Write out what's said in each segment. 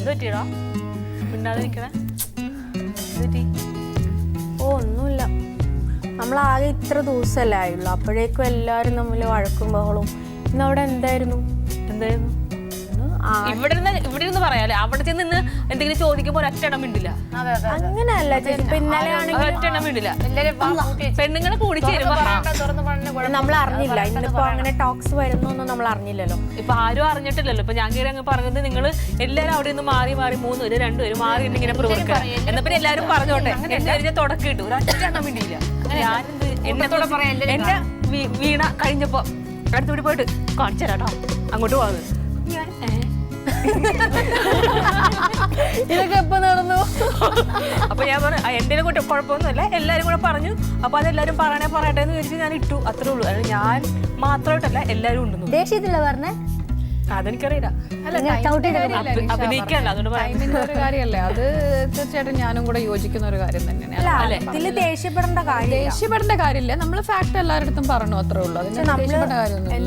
പറ്റിയടാ മിണ്ടാതിരിക്കണേ? ഒന്നുമില്ല, നമ്മളാകെ ഇത്ര ദിവസമല്ലേ ആയുള്ളൂ, അപ്പോഴേക്കും എല്ലാവരും തമ്മിൽ വഴക്കും ബഹളവും. ഇന്ന് അവിടെ എന്തായിരുന്നു? ഇവിടെ ഇരുന്ന് പറയാല്ലേ, അവിടെ ചെന്ന് നിന്ന് എന്തെങ്കിലും ചോദിക്കുമ്പോൾ ഒരൊറ്റെണ്ണം മിണ്ടില്ല. അങ്ങനെയല്ല ചേച്ചി, ഇപ്പൊ ഇന്നലെ ഒരൊറ്റെണ്ണം മിണ്ടില്ല. പെണ്ണുങ്ങളെ കൂടി ചേരുമ്പോ നമ്മൾ അറിഞ്ഞില്ല. ഇന്നിപ്പോ അങ്ങനെ ടോക്സ് വരുന്നൊന്നും നമ്മൾ അറിഞ്ഞില്ലല്ലോ. ഇപ്പൊ ആരും അറിഞ്ഞിട്ടില്ലല്ലോ. ഇപ്പൊ ഞാൻ കയറി അങ്ങ് പറഞ്ഞത് നിങ്ങൾ എല്ലാവരും അവിടെ നിന്ന് മാറി 3 പേര് 2 പേര് മാറി ഇങ്ങനെ പ്രവർത്തിക്കുക. എന്നാ പിന്നെ എല്ലാവരും പറഞ്ഞോട്ടെ. എന്നെ തുടക്കം ഇട്ടു, ഒരൊറ്റെണ്ണം മിണ്ടിയില്ല. എന്നെ വീണ കഴിഞ്ഞപ്പോ അടുത്തുകൂടി പോയിട്ട് കാണിച്ചു തരാട്ടോ, അങ്ങോട്ട് പോകുന്നത്. ഇതൊക്കെ എപ്പോ നടന്നു? അപ്പൊ ഞാൻ പറഞ്ഞു എന്റെ കൂടെ കുഴപ്പമൊന്നുമില്ല, എല്ലാരും കൂടെ പറഞ്ഞു. അപ്പൊ അതെല്ലാരും പറയട്ടെ എന്ന് ചോദിച്ചു ഞാൻ ഇട്ടു, അത്രേ ഉള്ളൂ. അതായത് ഞാൻ മാത്രമായിട്ടല്ല, എല്ലാരും ഉണ്ടെന്നു. ദേഷ്യത്തില്ല പറഞ്ഞേ? അതെനിക്കറിയില്ല, അഭിനയിക്കല്ല, അതുകൊണ്ട് ഒരു കാര്യമല്ലേ അത്. തീർച്ചയായിട്ടും ഞാനും കൂടെ യോജിക്കുന്ന ഒരു കാര്യം തന്നെയാണ്. ഇതില് ദേഷ്യപ്പെടേണ്ട കാര്യമില്ല. നമ്മള് ഫാക്ട് എല്ലാവരുടെ പറഞ്ഞു, അത്രേ ഉള്ളൂ.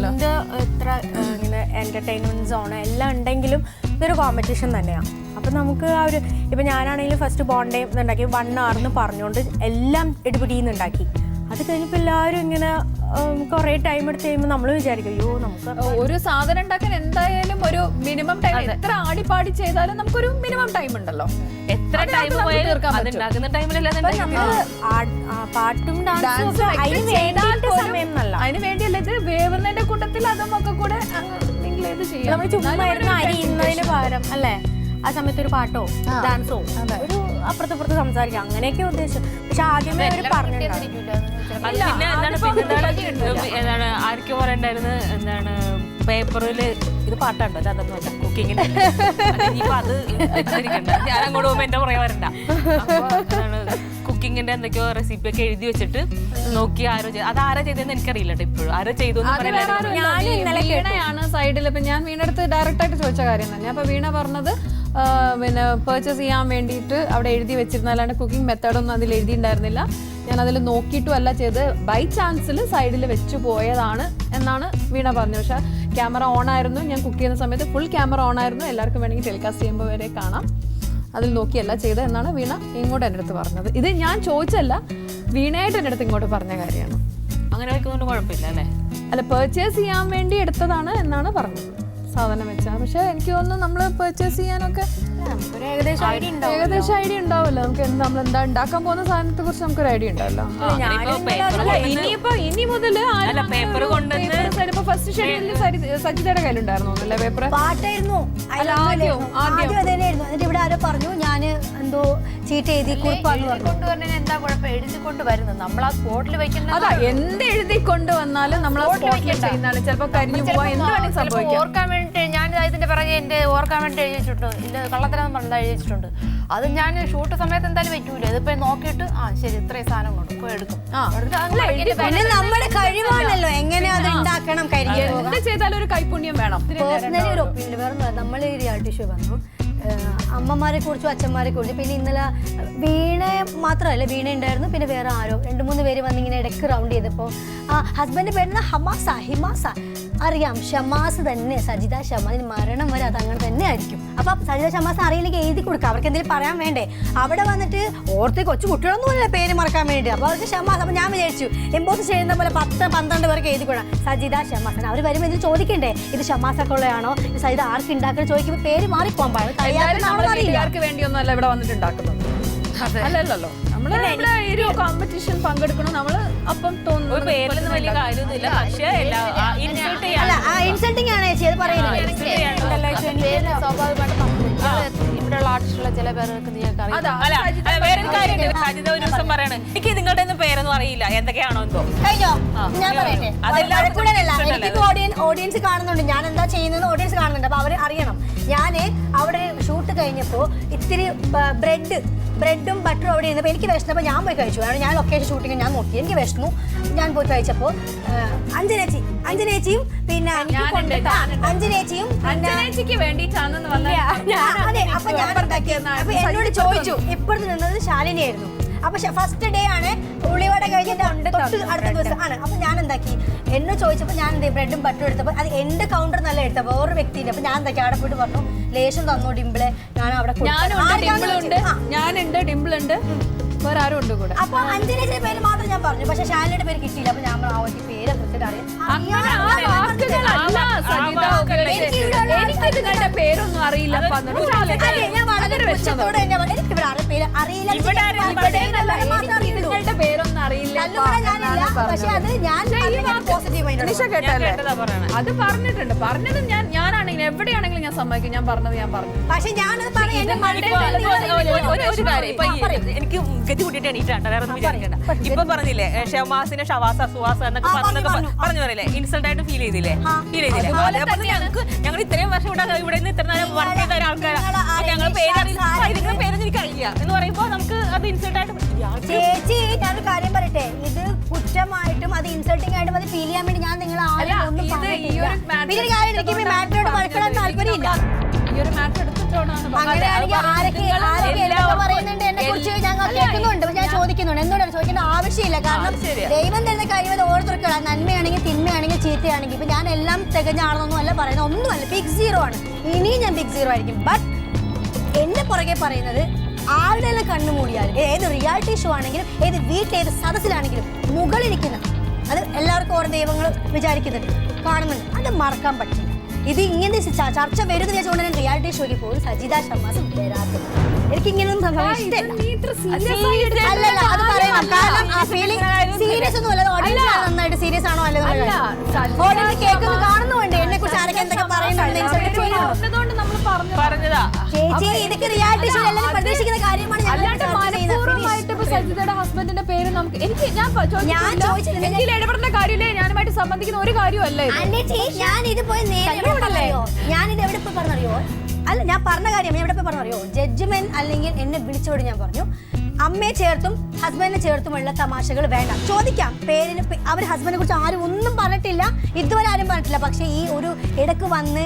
എന്ത് എത്ര ഇങ്ങനെ എന്റർടൈൻമെന്റ് സോൺ എല്ലാം ഉണ്ടെങ്കിലും ഇതൊരു കോമ്പറ്റീഷൻ തന്നെയാണ്. അപ്പൊ നമുക്ക് ആ ഒരു ഇപ്പൊ ഞാനാണെങ്കിലും ഫസ്റ്റ് ബോണ്ടേ ഉണ്ടാക്കി 1 hour പറഞ്ഞുകൊണ്ട് എല്ലാം ഇടിപിടിയുന്നുണ്ടാക്കി. അത് കഴിഞ്ഞപ്പോൾ എല്ലാവരും ഇങ്ങനെ കുറെ ടൈം എടുത്ത് കഴിയുമ്പോൾ നമ്മൾ വിചാരിക്കും അയ്യോ നമുക്ക് ഒരു സാധനം ഉണ്ടാക്കാൻ എന്തായാലും ഒരു മിനിമം ടൈം, എത്ര ആടിപ്പാടി ചെയ്താലും നമുക്കൊരു മിനിമം ടൈം ഉണ്ടല്ലോ. എത്ര ടൈം പാട്ടും ഡാൻസും അതിന് വേണ്ടിയല്ല, ഇത് വേവുന്നതിന്റെ കൂട്ടത്തിൽ അതും ഒക്കെ കൂടെ നമ്മൾ ചുമ്മാ അരിയുന്നതിന് പകരം അല്ലേ ആ സമയത്ത് ഒരു പാട്ടോ ഡാൻസോ ഒരു അപ്പുറത്തപ്പുറത്ത് സംസാരിക്കാം, അങ്ങനെയൊക്കെ ഉദ്ദേശം. പക്ഷെ ആദ്യമേ അവര് പറഞ്ഞിട്ടുണ്ടായിരുന്നു. എന്താണ് ആർക്കും പറയണ്ടായിരുന്നു, എന്താണ് പേപ്പറില് ഇത് പാട്ടുണ്ടോ, അതൊന്നും അല്ല കുക്കിങ്ങിന്. ഇനിയിപ്പോ അത് ഞാൻ അങ്ങോട്ട് പോകുമ്പോ എന്റെ പുറകെ വരണ്ട. കുക്കിങ്ങിന്റെ എന്തൊക്കെയോ റെസിപ്പി ഒക്കെ എഴുതി വെച്ചിട്ട് നോക്കി ആരോ അതാരാ ചെയ്തതെന്ന് എനിക്കറിയില്ല കേട്ടോ. ഇപ്പോഴും ആരോ ചെയ്തു വീണയാണ് സൈഡിൽ. ഇപ്പൊ ഞാൻ വീണടുത്ത് ഡയറക്റ്റ് ആയിട്ട് ചോദിച്ച കാര്യം തന്നെ. അപ്പൊ വീണ പറഞ്ഞത് പിന്നെ പർച്ചേസ് ചെയ്യാൻ വേണ്ടിയിട്ട് അവിടെ എഴുതി വെച്ചിരുന്നാലാണ് കുക്കിംഗ് മെത്തേഡൊന്നും അതിൽ എഴുതിയിട്ടുണ്ടായിരുന്നില്ല. ഞാൻ അതിൽ നോക്കിയിട്ടും അല്ല ചെയ്ത്, ബൈ ചാൻസിൽ സൈഡിൽ വെച്ച് പോയതാണ് എന്നാണ് വീണ പറഞ്ഞത്. പക്ഷെ ക്യാമറ ഓൺ ആയിരുന്നു, ഞാൻ കുക്ക് ചെയ്യുന്ന സമയത്ത് ഫുൾ ക്യാമറ ഓൺ ആയിരുന്നു. എല്ലാവർക്കും വേണമെങ്കിൽ ടെലികാസ്റ്റ് ചെയ്യുമ്പോൾ വരെ കാണാം. അതിൽ നോക്കിയല്ല ചെയ്തത് എന്നാണ് വീണ ഇങ്ങോട്ട് എൻ്റെ അടുത്ത് പറഞ്ഞത്. ഇത് ഞാൻ ചോദിച്ചല്ല, വീണയായിട്ട് എൻ്റെ അടുത്ത് ഇങ്ങോട്ട് പറഞ്ഞ കാര്യമാണ്. അങ്ങനെ വെക്കുന്നതുകൊണ്ട് കുഴപ്പമില്ല അല്ലേ? അല്ല, പർച്ചേസ് ചെയ്യാൻ വേണ്ടി എടുത്തതാണ് എന്നാണ് പറഞ്ഞത് സാധനം വെച്ചാൽ. പക്ഷെ എനിക്ക് തോന്നുന്നു നമ്മൾ പർച്ചേസ് ചെയ്യാനൊക്കെ ഏകദേശം ഐഡിയ ഉണ്ടാവല്ലോ നമുക്ക്. നമ്മൾ എന്താ ഉണ്ടാക്കാൻ പോകുന്ന സാധനത്തെ കുറിച്ച് നമുക്കൊരു ഐഡിയ ഉണ്ടല്ലോ. ഇനി മുതൽ പേപ്പർ കൊണ്ടുവന്ന് ഫസ്റ്റ് ഷെഡ്യൂളിൽ സജിതയുടെ കയ്യിലുണ്ടായിരുന്നു അല്ലേ പേപ്പർ? പാട്ടായിരുന്നു ആദ്യം അതന്നെയായിരുന്നു. എന്നിട്ട് ഇവിടെ ആരോ പറഞ്ഞു ഞാൻ എന്തോ ചീട്ട് എഴുതി കൊണ്ടുവരുന്നതിന് എന്താ കുഴപ്പം? എഴുതി കൊണ്ടുവരുന്നത് നമ്മൾ ആ സ്പോട്ടിൽ വെക്കുന്ന. അതാ, എന്ത് എഴുതി കൊണ്ടുവന്നാലും നമ്മൾ ചിലപ്പോൾ കരിഞ്ഞു പോവാൻ എന്താണ് സംഭവിക്കുക. ഓർക്കാൻ വേണ്ടി ഞാൻ ഇതിന്റെ പിറകെ എന്റെ ഓർക്കാൻ വേണ്ടി എഴുതി വെച്ചിട്ടുണ്ട്. ഇത് കള്ളത്തരം പറഞ്ഞാൽ എഴുതി വെച്ചിട്ടുണ്ട്. അത് ഞാൻ ഷൂട്ട് സമയത്ത് എന്തായാലും വെക്കൂല. ഇതിപ്പോ നോക്കിയിട്ട് ശരി ഇത്രയും സാധനം കൊണ്ട് പോയി എടുക്കും. നമ്മുടെ കഴിവാണല്ലോ എങ്ങനെയാ അത് ഉണ്ടാക്കണം. എന്ത് ചെയ്താലും ഒരു കൈപുണ്യം വേണം. പേഴ്സണലി ഒരു ഒപ്പീനിയൻ വേറെ. നമ്മൾ ഈ റിയാലിറ്റി ഷോ വന്നു അമ്മമാരെ കുറിച്ചും അച്ഛന്മാരെ കുറിച്ചും. പിന്നെ ഇന്നലെ വീണ മാത്രമല്ല, വീണ ഉണ്ടായിരുന്നു, പിന്നെ വേറെ ആരോ 2-3 പേര് വന്നിങ്ങനെ ഇടയ്ക്ക് റൗണ്ട് ചെയ്തപ്പോൾ ഹസ്ബൻഡ് പേരുന്ന ഹിമാസ അറിയാം, ഷമാസ് തന്നെ, സജിത ഷമാസ്. മരണം വരെ അത് അങ്ങനെ തന്നെ ആയിരിക്കും. അപ്പം സജിത ഷമാസ് അറിയില്ലെങ്കിൽ എഴുതി കൊടുക്കുക, അവർക്ക് എന്തെങ്കിലും പറയാൻ വേണ്ടേ. അവിടെ വന്നിട്ട് ഓർത്ത് കൊച്ചു കുട്ടികളൊന്നുമില്ല പേര് മറക്കാൻ വേണ്ടി. അപ്പോൾ അവർക്ക് ഷമാസ്. അപ്പം ഞാൻ വിചാരിച്ചു എംബോസ് ചെയ്യുന്ന പോലെ 10-12 പേർക്ക് എഴുതി കൊടുക്കാം സജിത ഷമാസ്. അവർ വരുമ്പോൾ ഇതിൽ ചോദിക്കണ്ടേ ഇത് ഷമാസൊക്കെ ഉള്ളതാണോ, ഇത് സജിത ആർക്ക് ഉണ്ടാക്കണം ചോദിക്കുമ്പോൾ പേര് മാറിപ്പോകാൻ പാടില്ല. വേണ്ടിയൊന്നും അല്ല ഇവിടെ വന്നിട്ടുണ്ടാക്കുന്നത്, അല്ലല്ലോ. നമ്മള് ഒരു കോമ്പറ്റീഷൻ പങ്കെടുക്കണം. നമ്മള് അപ്പം തോന്നുന്നു പേരിലൊന്നും വലിയ കാര്യമൊന്നുമില്ല. പക്ഷേ ഇൻസൾട്ടിങ് ആണ് ചേച്ചി അത് പറയുന്നത്. ഇവിടെയുള്ള ആർട്ടിസ്റ്റുള്ള ചില പേർക്ക് വേറൊരു കാര്യം സജിത ഒരു ദിവസം പറയാണ് എനിക്ക് നിങ്ങളുടെ ഒന്നും പേരൊന്നും അറിയില്ല എന്തൊക്കെയാണോ എന്തോ. കഴിഞ്ഞോ? ഞാൻ പറയട്ടെ, ഓഡിയൻസ് കാണുന്നുണ്ട്, ഞാൻ എന്താ ചെയ്യുന്നത് ഓഡിയൻസ് കാണുന്നുണ്ട്. അപ്പൊ അവര് അറിയണം. ഞാന് അവിടെ ഷൂട്ട് കഴിഞ്ഞപ്പോ ഇത്തിരി ബ്രെഡും ബട്ടറും അവിടെ ഇരുന്നപ്പോൾ എനിക്ക് വിശന്നപ്പോൾ ഞാൻ പോയി കഴിച്ചു. കാരണം ഞാൻ ലൊക്കേഷൻ ഷൂട്ടിങ് ഞാൻ നോക്കി, എനിക്ക് വിശന്നു. ഞാൻ പോയി കഴിച്ചപ്പോൾ അഞ്ജനേച്ചിയും പിന്നെ അഞ്ജനേച്ചിക്ക് വേണ്ടിയിട്ടാണെന്ന് അതെ. അപ്പൊ ഞാൻ എന്നോട് ചോദിച്ചു. ഇപ്പുറത്ത് നിന്നത് ശാലിനിയായിരുന്നു. അപ്പൊ ഫസ്റ്റ് ഡേ ആണ് ഉള്ളിവട കഴിഞ്ഞിട്ട് അടുത്ത ദിവസം ആണ്. അപ്പൊ ഞാൻ എന്താക്കി, എന്നെ ചോദിച്ചപ്പോൾ ഞാൻ എന്ത് ബ്രെഡും ബട്ടറും എടുത്തപ്പോൾ അത് എന്റെ കൗണ്ടർ നല്ല എടുത്തപ്പോൾ വേറൊരു വ്യക്തിന്റെ. അപ്പൊ ഞാൻ എന്താക്കി അവിടെ പോയിട്ട് പറഞ്ഞു ലേശം തന്നോ ഡിംപിളെ, ഞാൻ അവിടെ ഞാനുണ്ട് ഡിംപിൾ ഉണ്ട്, വേറെ ആരും ഉണ്ട് കൂടെ. അപ്പൊ അഞ്ജലിയുടെ പേര് മാത്രം ഞാൻ പറഞ്ഞു, പക്ഷെ ഷാലിയുടെ പേര് കിട്ടിയില്ല. അപ്പൊ ഞാൻ പേര് കൃത്യമായിട്ട് അറിയാം. എനിക്ക് നിങ്ങളുടെ പേരൊന്നും അറിയില്ല. ഞാൻ വളരെ വിഷമത്തോടെ എനിക്ക് ഇവിടെ ആരുടെ പേര് അറിയില്ല. നിങ്ങളുടെ പേരൊന്നും അറിയില്ല. പക്ഷെ അത് ഞാൻ പോസിറ്റീവ് കേട്ടല്ലേ അത് പറഞ്ഞിട്ടുണ്ട്. പറഞ്ഞത് ഞാനാണെങ്കിലും എവിടെയാണെങ്കിലും ഞാൻ സമ്മതിക്കും. ഞാൻ പറഞ്ഞത് ഞാൻ പറഞ്ഞു. പക്ഷെ ഞാനത് ഒരു കാര്യം ഇപ്പൊ എനിക്ക് ഗതി കൂട്ടിയിട്ട് എണീറ്റാണ്, വേറെ ഒന്നും വിചാരിക്കണ്ട. ഇപ്പൊ പറഞ്ഞില്ലേ ഷമാസിനെ ഷവാസ സുവാസ എന്നൊക്കെ പറഞ്ഞു പറയില്ലേ, ഇൻസൾട്ട് ആയിട്ട് ഫീൽ ചെയ്തില്ലേ? അതേപോലെ ഞങ്ങൾ ഇത്രയും വർഷം ഇവിടെ നിന്ന് ഇത്ര നേരം വർക്ക് ചെയ്ത ആൾക്കാരാണ്. ഞങ്ങൾ പേരൊന്നും എനിക്ക് അറിയില്ല എന്ന് പറയുമ്പോ നമുക്ക് അത് ഇൻസൾട്ട് ആയിട്ട്. ചേച്ചി ഞാനൊരു കാര്യം പറയട്ടെ, ഇത് കുറ്റമായിട്ടും അത് ഇൻസൾട്ടിംഗ് ആയിട്ടും അത് ഫീൽ ചെയ്യാൻ വേണ്ടി ഞാൻ നിങ്ങളെ ആരും ഒന്നും മാറ്ററോട് വഴക്കിടാൻ താല്പര്യമില്ല. അങ്ങനെയാണെങ്കിൽ ആരൊക്കെ പറയുന്നുണ്ട് എന്നെ കുറിച്ച് ഞങ്ങൾ കേൾക്കുന്നുണ്ട്, ഞാൻ ചോദിക്കുന്നുണ്ട്. എന്തുകൊണ്ടാണ് ചോദിക്കേണ്ട ആവശ്യമില്ല. കാരണം ദൈവം തരുന്ന കഴിവ് ഓരോരുത്തർക്കും നന്മയാണെങ്കിൽ തിന്മയാണെങ്കിൽ ചീത്തയാണെങ്കിൽ. ഇപ്പൊ ഞാൻ എല്ലാം തികഞ്ഞ ആളൊന്നും അല്ല പറയുന്നത്, ഒന്നുമല്ല, ബിഗ് സീറോ ആണ്. ഇനിയും ഞാൻ ബിഗ് സീറോ ആയിരിക്കും. ബട്ട് എന്റെ പുറകെ പറയുന്നത് ആരുടെ എല്ലാം കണ്ണു മൂടിയാലും, ഏത് റിയാലിറ്റി ഷോ ആണെങ്കിലും, ഏത് വീട്ടിൽ ഏത് സദസ്സിലാണെങ്കിലും മുകളിലിരിക്കുന്ന അത് എല്ലാവർക്കും ഓരോ ദൈവങ്ങൾ വിചാരിക്കുന്നുണ്ട്, കാണുന്നുണ്ട്. അത് മറക്കാൻ പറ്റില്ല. ഇത് ഇങ്ങനെ ചർച്ച വരുന്ന വെച്ചുകൊണ്ട് ഞാൻ റിയാലിറ്റി ഷോയ്ക്ക് പോകും സജിത ഷമ്മാസ് വരാത്തത്. എനിക്ക് ഇങ്ങനെയൊന്നും അല്ലല്ല, അത് പറയണം. കാരണം ആ ഫീലിംഗ് സീരിയസ് ഒന്നും അല്ല. ഓഡിയൻസ് നന്നായിട്ട് സീരിയസ് ആണോ അല്ലെന്ന് ഓഡിയൻസ് കേൾക്കുന്നു, കാണുന്നുണ്ട് എന്നെ കുറിച്ച് ആരൊക്കെ എന്തൊക്കെ പറയുന്നുണ്ട്. ചേച്ചി ഇതൊക്കെ റിയാലിറ്റി ഷോ എല്ലാവരും പ്രതീക്ഷിക്കുന്ന കാര്യമാണ്. സജിതയുടെ ഹസ്ബൻഡിന്റെ പേര് നമുക്ക് ഞാൻ ഇടപെടേണ്ട കാര്യമില്ലേ? ഞാനുമായിട്ട് സംബന്ധിക്കുന്ന ഒരു കാര്യമല്ല. ഞാൻ ഇത് പോയി ഞാനിത് എവിടെ പോയി പറഞ്ഞറിയോ? അല്ല, ഞാൻ പറഞ്ഞ കാര്യം ഞാൻ എവിടെ പോയി പറഞ്ഞറിയോ? ജഡ്ജ്മെന്റ് അല്ലെങ്കിൽ എന്നെ വിളിച്ചോട് ഞാൻ പറഞ്ഞു, അമ്മയെ ചേർത്തും ഹസ്ബൻഡിനെ ചേർത്തുമുള്ള തമാശകൾ വേണ്ട. ചോദിക്കാം പേരിന്, അവർ ഹസ്ബൻഡിനെ കുറിച്ച് ആരും ഒന്നും പറഞ്ഞിട്ടില്ല, ഇതുവരെ ആരും പറഞ്ഞിട്ടില്ല. പക്ഷെ ഈ ഒരു ഇടക്ക് വന്ന്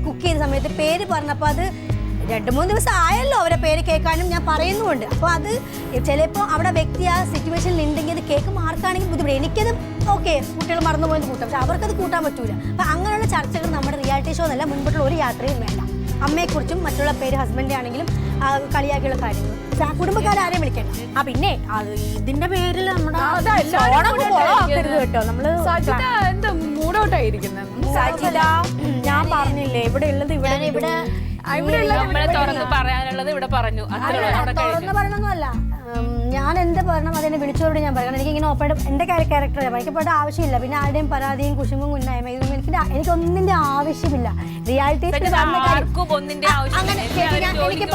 കുക്ക് ചെയ്ത സമയത്ത് പേര് പറഞ്ഞപ്പോൾ അത് 2-3 ദിവസം ആയല്ലോ അവരെ പേര് കേൾക്കാനും ഞാൻ പറയുന്നുമുണ്ട്. അപ്പോൾ അത് ചിലപ്പോൾ അവിടെ വ്യക്തി ആ സിറ്റുവേഷനിൽ ഉണ്ടെങ്കിൽ അത് കേൾക്കുമ്പോൾ ആർക്കാണെങ്കിൽ ബുദ്ധിമുട്ട്. എനിക്കത് ഓക്കെ, കുട്ടികൾ മറന്നുപോയത് കൂട്ടാം, പക്ഷെ അവർക്കത് കൂട്ടാൻ പറ്റൂല. അപ്പം അങ്ങനെയുള്ള ചർച്ചകൾ നമ്മുടെ റിയാലിറ്റി ഷോ എന്നല്ല മുൻപോട്ടുള്ള ഒരു യാത്രയും വേണ്ട. അമ്മയെക്കുറിച്ചും മറ്റുള്ള പേര് ഹസ്ബൻഡ് ആണെങ്കിലും കളിയാക്കിയുള്ള കാര്യങ്ങൾ കുടുംബക്കാരും വിളിക്കണ്ട. പിന്നെ അത് ഇതിന്റെ പേരിൽ നമ്മുടെ കേട്ടോ. നമ്മള് മൂടോട്ടായിരിക്കുന്നത് സജിത ഞാൻ പറഞ്ഞില്ലേ ഇവിടെ ഉള്ളത് ഇവിടെ തുറന്ന് പറയാനുള്ളത് ഇവിടെ പറഞ്ഞു. തുറന്ന് പറയണമെന്നല്ല, ഞാൻ എന്ത് പറയണം അതിനെ വിളിച്ചോട് ഞാൻ പറയണം. എനിക്ക് ഇങ്ങനെ ഓപ്പൺ എന്റെ ക്യാരക്ടർ എനിക്കപ്പെട്ട ആവശ്യമില്ല. പിന്നെ ആരുടെയും പരാതിയും കുശുമ്പും കുന്നായ്മ ഇതൊന്നും എനിക്കൊന്നിന്റെ ആവശ്യമില്ല. റിയാലിറ്റി എനിക്ക്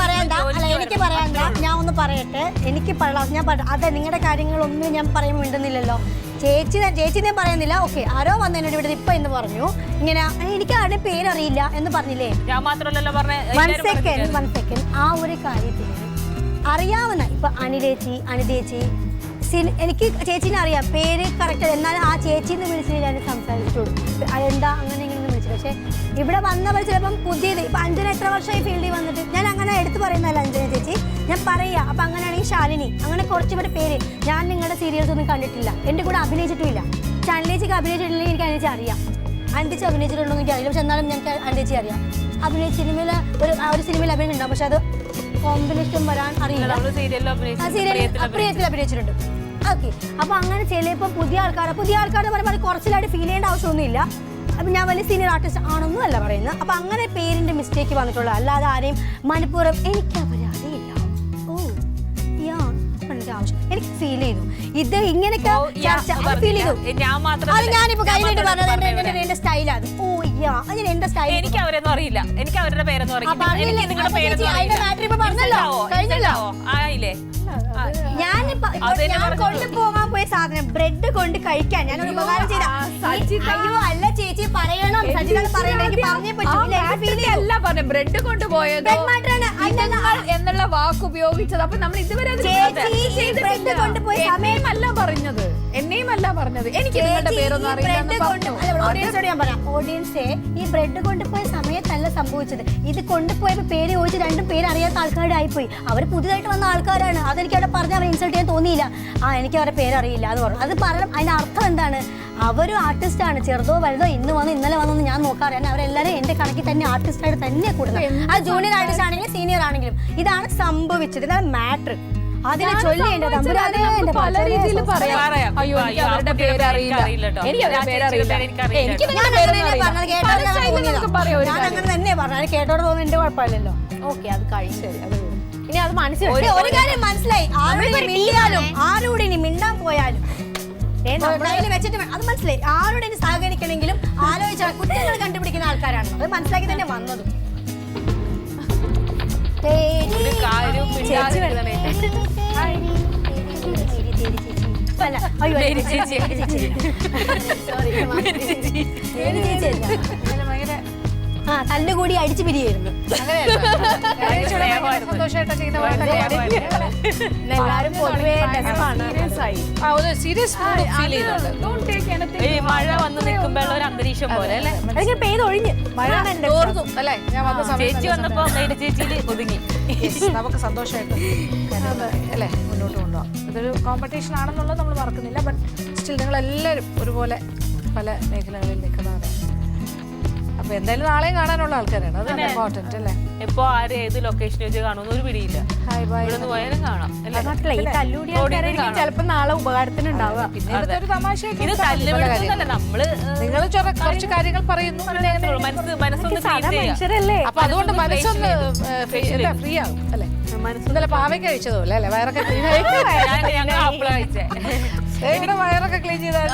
പറയണ്ട, എനിക്ക് പറയണ്ട. ഞാൻ ഒന്ന് പറയട്ടെ, എനിക്ക് ഞാൻ അതെ നിങ്ങളുടെ കാര്യങ്ങളൊന്നും ഞാൻ പറയാൻ വേണ്ടുന്നില്ലല്ലോ. ചേച്ചി ഞാൻ പറയുന്നില്ല. ഓക്കെ, ആരോ വന്നതിനോട് ഇവിടെ ഇപ്പൊ എന്ന് പറഞ്ഞു ഇങ്ങനെ എനിക്ക് ആരുടെ പേരറിയില്ല എന്ന് പറഞ്ഞില്ലേ? ഞാൻ മാത്രമല്ലല്ലോ പറഞ്ഞേ. വൺ സെക്കൻഡ് ആ ഒരു കാര്യത്തിന് അറിയാവുന്ന ഇപ്പൊ അനിതേച്ചി എനിക്ക് ചേച്ചീനെ അറിയാം, പേര് കറക്റ്റ്. എന്നാലും ആ ചേച്ചിന്ന് വിളിച്ചിട്ട് ഞാൻ സംസാരിച്ചോളൂ, അതെന്താ അങ്ങനെ ഇങ്ങനെ വിളിച്ചത്. പക്ഷെ ഇവിടെ വന്നവർ ചിലപ്പം പുതിയത് ഇപ്പൊ അഞ്ജന എത്ര വർഷമായി ഫീൽഡിൽ വന്നിട്ട് ഞാൻ അങ്ങനെ എടുത്ത് പറയുന്നതല്ല അഞ്ജന ചേച്ചി, ഞാൻ പറയാ. അപ്പൊ അങ്ങനെയാണെങ്കിൽ ശാലിനി, അങ്ങനെ കുറച്ചുപേരുടെ പേര് ഞാൻ നിങ്ങളുടെ സീരിയൽസ് ഒന്നും കണ്ടിട്ടില്ല, എന്റെ കൂടെ അഭിനയിച്ചിട്ടില്ല. പക്ഷെ അനിലേച്ചിക്ക് അഭിനയിച്ചിട്ടില്ലെങ്കിൽ എനിക്ക് അനിലേച്ചി അറിയാം. അനിതേച്ചി അഭിനയിച്ചിട്ടുണ്ടോ എന്ന് എനിക്ക് അറിയില്ല, പക്ഷെ എന്നാലും ഞങ്ങൾക്ക് അനിലേച്ചി അറിയാം. സിനിമയിൽ ഒരു സിനിമയിൽ അഭിനയിച്ചിട്ടുണ്ടാവും, പക്ഷെ അത് കോമ്പിനേഷൻ വരാൻ അറിയില്ല. പ്രിയത്തിൽ അഭിനയിച്ചിട്ടുണ്ട്. ഓക്കെ, അപ്പൊ അങ്ങനെ ചിലപ്പോൾ പുതിയ ആൾക്കാരെന്ന് പറയുമ്പോൾ കുറച്ചിലായിട്ട് ഫീൽ ചെയ്യേണ്ട ആവശ്യമൊന്നുമില്ല. അപ്പം ഞാൻ വലിയ സീനിയർ ആർട്ടിസ്റ്റ് ആണെന്നും അല്ല പറയുന്നത്. അപ്പം അങ്ങനെ പേരിൻ്റെ മിസ്റ്റേക്ക് വന്നിട്ടുള്ള, അല്ലാതെ ആരെയും മനഃപൂർവ്വം എനിക്ക് അവരറിയില്ല. ആവശ്യം എനിക്ക് ഫീൽ ചെയ്തു ഇത് ഇങ്ങനെയൊക്കെ ഫീൽ ചെയ്തു. ഞാനിപ്പോ കഴിഞ്ഞിട്ട് പറഞ്ഞത് എന്റെ സ്റ്റൈലാണ്. എന്റെ സ്റ്റൈൽ എനിക്ക് അവരൊന്നും അറിയില്ല, എനിക്ക് അവരുടെ പേരൊന്നും അറിയില്ല. ഞാൻ കൊണ്ടുപോകാൻ പോയ സാധനം ബ്രെഡ് കൊണ്ട് കഴിക്കാൻ ഞാനൊരു ഉപകാരം ചെയ്ത. അയ്യോ അല്ല ചേച്ചി പറയണം, അല്ല പറഞ്ഞ ബ്രെഡ് കൊണ്ടുപോയത് എന്നുള്ള വാക്ക് ഉപയോഗിച്ചത്. അപ്പൊ നമ്മൾ ഇതുവരെ എന്നെയുമല്ല പറഞ്ഞത്, എന്നെയുമല്ല പറഞ്ഞത്. എനിക്ക് നിങ്ങളുടെ പേരൊന്നും അറിയില്ല. ഓഡിയൻസേ, ഈ ബ്രെഡ് കൊണ്ടുപോയ സമയത്തല്ല സംഭവിച്ചത്. ഇത് കൊണ്ടുപോയപ്പോ പേര് ചോദിച്ച് രണ്ടും പേര് അറിയാത്ത ആൾക്കാരുടെ ആയിപ്പോയി. അവർ പുതിയതായിട്ട് വന്ന ആൾക്കാരാണ്. അതെനിക്ക് അവിടെ പറഞ്ഞാൽ അവർ ഇൻസൾട്ട് ചെയ്യാൻ തോന്നിയില്ല. എനിക്ക് അവരുടെ പേരറിയില്ല എന്ന് പറഞ്ഞു. അത് പറയണം. അതിന്റെ അർത്ഥം എന്താണ്? അവരും ആർട്ടിസ്റ്റാണ്. ചെറുതോ വലുതോ ഇന്ന് വന്നു ഇന്നലെ വന്നു ഞാൻ നോക്കാറില്ല. അവരെല്ലാവരും എന്റെ കണക്കിൽ തന്നെ ആർട്ടിസ്റ്റായിട്ട് തന്നെ കൂടുന്നത്. അത് ജൂനിയർ ആർട്ടിസ്റ്റ് ആണെങ്കിലും സീനിയർ ആണെങ്കിലും. ഇതാണ് സംഭവിച്ചത്. ഇതാണ് മാറ്റർ. അതിനെ ചൊല്ലേണ്ടത് പല രീതിയിൽ പറയാം. അയ്യോ എനിക്ക് അവരുടെ പേരറിയില്ല, എനിക്ക് അവരുടെ പേരറിയില്ല, എനിക്ക് ഞാൻ അങ്ങനെ തന്നെ പറഞ്ഞു. കേട്ടോടെ തോന്നുന്നു എന്റെ കുഴപ്പമില്ലല്ലോ. ഓക്കെ, അത് കഴിഞ്ഞു. ശരി, അത് ഇനി അത് മനസ്സിലായി. ഒരു കാര്യം മനസ്സിലായി. ആരോട് ഇനി മിണ്ടാൻ പോയാലും വെച്ചിട്ട് അത് മനസ്സിലായി. ആരോട് ഇനി സഹകരിക്കണമെങ്കിലും ആലോചിച്ചാൽ കുറ്റങ്ങൾ കണ്ടുപിടിക്കുന്ന ആൾക്കാരാണ്. അത് മനസ്സിലാക്കി തന്നെ വന്നതും. തല്ലുകൂടി അടിച്ചു പിരിയായിരുന്നു. എല്ലാരും പൊതുവേ മഴ വന്ന് നിൽക്കുമ്പോൾ ഒരു അന്തരീക്ഷം പോലെ അല്ലേ? അതൊക്കെ പെയ്തൊഴിഞ്ഞ് മഴ ചേച്ചി വന്നപ്പോ ചേച്ചിയിൽ ഒതുങ്ങി. നമുക്ക് സന്തോഷമായിട്ട് അല്ലേ മുന്നോട്ട് കൊണ്ടുപോകാം. ഇതൊരു കോമ്പറ്റീഷൻ ആണെന്നുള്ളത് നമ്മൾ മറക്കുന്നില്ല. ബട്ട് സ്റ്റിൽ നിങ്ങളെല്ലാവരും ഒരുപോലെ പല മേഖലകളിൽ നിൽക്കുന്നവരാണ്. അപ്പൊ എന്തായാലും നാളെയും കാണാനുള്ള ആൾക്കാരാണ്. അതാണ് ഇമ്പോർട്ടന്റ് അല്ലേ? എപ്പോ ആര് ഏത് ലൊക്കേഷൻ വെച്ച് കാണുമെന്ന് ഒരു പിടിയില്ല. ഇവിടെ പോയാലും കാണാം. ചിലപ്പോ നാളെ ഉപകാരത്തിനുണ്ടാവുക. പിന്നെ ഇതൊരു തമാശ. ഇത് തല്ലുപിടുത്തല്ല. നമ്മള് നിങ്ങൾ കുറച്ച് കാര്യങ്ങൾ പറയുന്നു, മനസ്സൊന്ന് അപ്പൊ അതുകൊണ്ട് മനസ്സൊന്ന് ഫ്രീ ആകും അല്ലെ? ഇന്നലെ പാവയ്ക്ക കഴിച്ചതുപോലെ അല്ലെ? വയറൊക്കെ ക്ലീൻ ആയി. വയറൊക്കെ ക്ലീൻ ചെയ്താൽ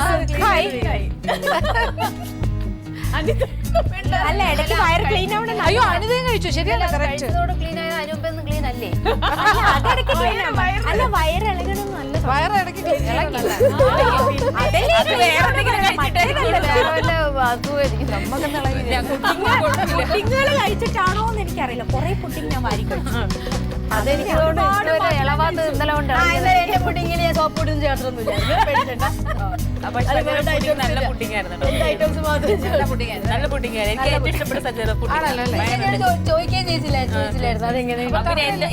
അല്ല, ഇടയ്ക്ക് വയറ് ക്ലീൻ ആവണം. അയ്യോ, അനിതയും കഴിച്ചു. ശരിയല്ല? കറക്റ്റ്. ക്ലീൻ ആയത് അതിന് മുമ്പ് ക്ലീൻ അല്ലേ? അല്ല, വയറ് ഇളകണമെന്ന് നല്ല വയറ് ഇടയ്ക്ക് ക്ലീൻ പുഡിങ്ങുകൾ കഴിച്ചിട്ടാണോ എന്ന് എനിക്കറിയില്ല. കുറെ പുഡിങ് ഞാൻ വാരി കഴിച്ചു. അതെനിക്ക് ഇളവാത്ത ഇന്നലെ കൊണ്ട് പുഡിങ്ങിന് സോപ്പ് പൊടിയും ചേർത്തിട്ടൊന്നുമില്ല. നല്ല പുഡിംഗ് ആയിരുന്നു. നല്ല പുഡിംഗ് ആയിരുന്നു. എനിക്ക് ഏറ്റവും ഇഷ്ടപ്പെട്ട സജ്ജത ചോദിക്കുകയും ചോദിച്ചില്ലായിരുന്നു അതെങ്ങനെ.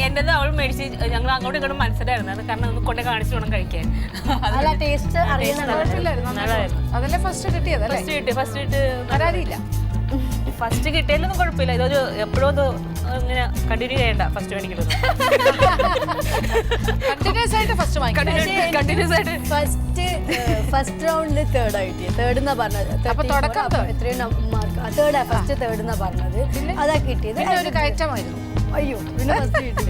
എന്റെ അവൾ മേടിച്ച് ഞങ്ങൾ അങ്ങോട്ടും ഇങ്ങോട്ടും മനസ്സിലായിരുന്നു. അത് കാരണം ഒന്ന് കൊണ്ട് കാണിച്ചു വേണം കഴിക്കാൻ. അല്ല, ടേസ്റ്റ് അതല്ലേ ഫസ്റ്റ് കിട്ടിയത്? ഫസ്റ്റ് കിട്ടി പരാതിയില്ല. ഫസ്റ്റ് കിട്ടിയാലൊന്നും കുഴപ്പമില്ല. ഇതൊരു എപ്പോഴും അത് ഇങ്ങനെ കണ്ടിന്യൂ ചെയ്യണ്ട. ഫസ്റ്റ് മേടിക്കലൊന്നും കണ്ടിന്യൂസ് ആയിട്ട് ഫസ്റ്റ് കണ്ടിന്യൂസ് ആയിട്ട് ഫസ്റ്റ് റൗണ്ടില് തേർഡ് ആയിട്ട് തേർഡ് എന്നാ പറഞ്ഞത്. എത്രയും മാർക്ക് തേർഡ് ഫസ്റ്റ് തേർഡ് എന്നാ പറഞ്ഞത്. അതാ കിട്ടിയത്. ഒരു കയറ്റമായിരുന്നു. അയ്യോ, പിന്നെ ഫസ്റ്റ് കിട്ടി.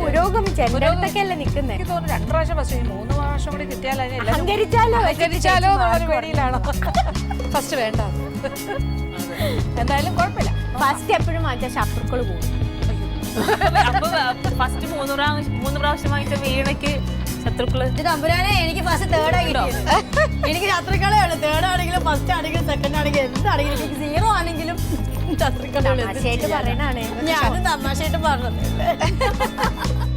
പുരോഗമിച്ച് എന്റെ അടുത്തൊക്കെയല്ലേ നിൽക്കുന്നത്. എനിക്ക് തോന്നുന്നു 2 പ്രാവശ്യം ഫസ്റ്റ്, 3 പ്രാവശ്യം കൂടി കിട്ടിയാൽ അഹങ്കരിച്ചാലോ പേടിയിലാണോ? ഫസ്റ്റ് വേണ്ട. എന്തായാലും കുഴപ്പമില്ല. ഫസ്റ്റ് എപ്പോഴും വാങ്ങിച്ച ശത്രുക്കൾ കൂടും. അപ്പൊ ഫസ്റ്റ് 3 പ്രാവശ്യം വാങ്ങിച്ച വീണയ്ക്ക് ശത്രുക്കള്. തമ്പുരാനെ, എനിക്ക് ഫസ്റ്റ് തേർഡ് ആയി കിട്ടിയത്. എനിക്ക് ശത്രുക്കളെ ആണ്. തേർഡ് ആണെങ്കിലും ഫസ്റ്റ് ആണെങ്കിലും സെക്കൻഡ് ആണെങ്കിലും എന്താണെങ്കിലും എനിക്ക് 0 ആണെങ്കിലും ശത്രുക്കളെ. ഞാനും തമാശയായിട്ട് പറഞ്ഞത്.